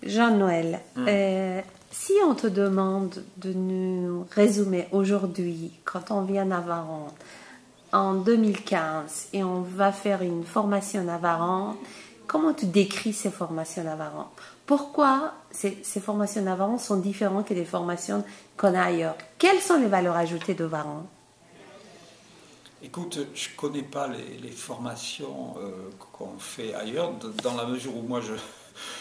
Jean-Noël, si on te demande de nous résumer aujourd'hui, quand on vient à Varennes, en 2015, et on va faire une formation à Varennes, comment tu décris ces formations à Varennes? Pourquoi ces formations à Varennes sont différentes que des formations qu'on a ailleurs? Quelles sont les valeurs ajoutées de Varennes? Écoute, je ne connais pas les formations qu'on fait ailleurs, dans la mesure où moi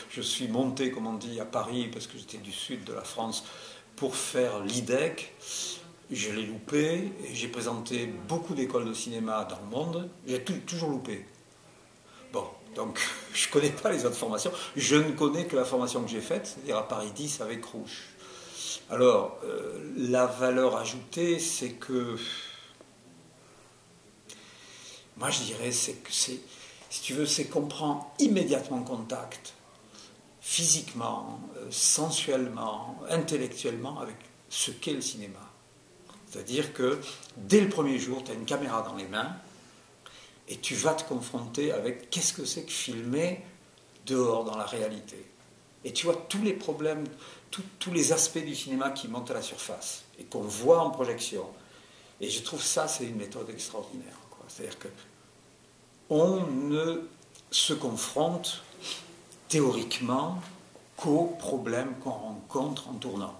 je suis monté, comme on dit, à Paris, parce que j'étais du sud de la France, pour faire l'IDEC. Je l'ai loupé, et j'ai présenté beaucoup d'écoles de cinéma dans le monde, j'ai toujours loupé. Bon, donc je ne connais pas les autres formations, je ne connais que la formation que j'ai faite, c'est-à-dire à Paris 10 avec Rouge. Alors, la valeur ajoutée, c'est que... Moi, je dirais, si tu veux, c'est qu'on prend immédiatement contact, physiquement, sensuellement, intellectuellement, avec ce qu'est le cinéma. C'est-à-dire que, dès le premier jour, tu as une caméra dans les mains, et tu vas te confronter avec qu'est-ce que c'est que filmer dehors, dans la réalité. Et tu vois tous les problèmes, tous les aspects du cinéma qui montent à la surface, et qu'on voit en projection. Et je trouve ça, c'est une méthode extraordinaire. C'est-à-dire que on ne se confronte théoriquement qu'aux problèmes qu'on rencontre en tournant.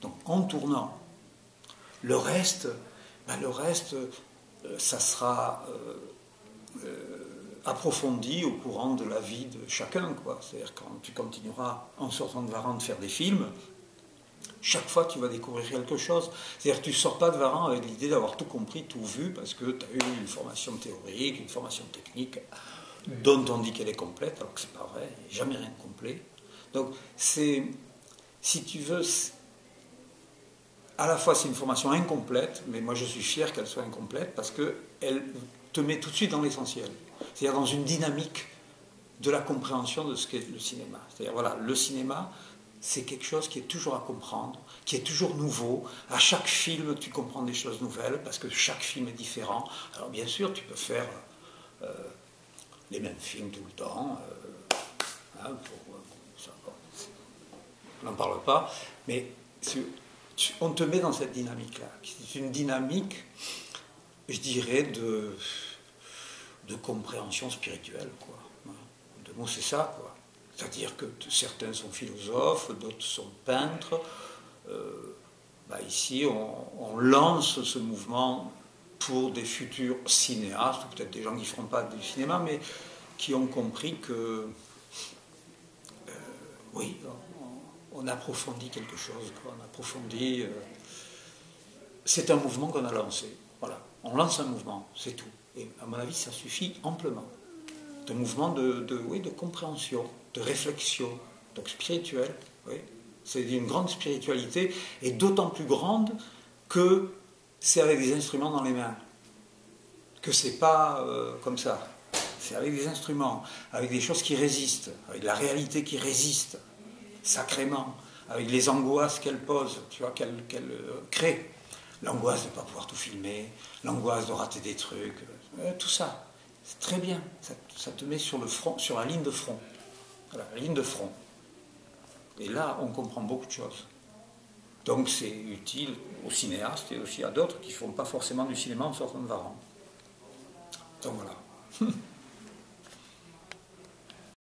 Donc en tournant, le reste ça sera approfondi au courant de la vie de chacun. C'est-à-dire quand tu continueras en sortant de Varennes de faire des films, chaque fois tu vas découvrir quelque chose. C'est-à-dire que tu ne sors pas de Varennes avec l'idée d'avoir tout compris, tout vu, parce que tu as eu une formation théorique, une formation technique, dont on dit qu'elle est complète, alors que c'est pas vrai, il n'y a jamais rien de complet. Donc c'est, si tu veux, à la fois c'est une formation incomplète, mais moi je suis fier qu'elle soit incomplète, parce qu'elle te met tout de suite dans l'essentiel. C'est-à-dire dans une dynamique de la compréhension de ce qu'est le cinéma. C'est-à-dire voilà, le cinéma, c'est quelque chose qui est toujours à comprendre, qui est toujours nouveau. À chaque film, tu comprends des choses nouvelles, parce que chaque film est différent. Alors bien sûr, tu peux faire les mêmes films tout le temps. On n'en parle pas. Mais on te met dans cette dynamique-là. C'est une dynamique, je dirais, de compréhension spirituelle. De mots, c'est ça, quoi. C'est-à-dire que certains sont philosophes, d'autres sont peintres. Ici, on lance ce mouvement pour des futurs cinéastes, ou peut-être des gens qui ne feront pas du cinéma, mais qui ont compris que, oui, on approfondit quelque chose. On approfondit... c'est un mouvement qu'on a lancé. Voilà, on lance un mouvement, c'est tout. Et à mon avis, ça suffit amplement. Un mouvement de compréhension, de réflexion, donc spirituel. Oui. C'est une grande spiritualité, et d'autant plus grande que c'est avec des instruments dans les mains. Que c'est pas comme ça. C'est avec des instruments, avec des choses qui résistent, avec la réalité qui résiste, sacrément, avec les angoisses qu'elle pose, tu vois, qu'elle crée. L'angoisse de ne pas pouvoir tout filmer, l'angoisse de rater des trucs, tout ça. C'est très bien, ça te met sur le front, sur la ligne de front. Voilà, la ligne de front. Et là, on comprend beaucoup de choses. Donc c'est utile aux cinéastes et aussi à d'autres qui ne font pas forcément du cinéma en sortant de Varennes. Donc voilà.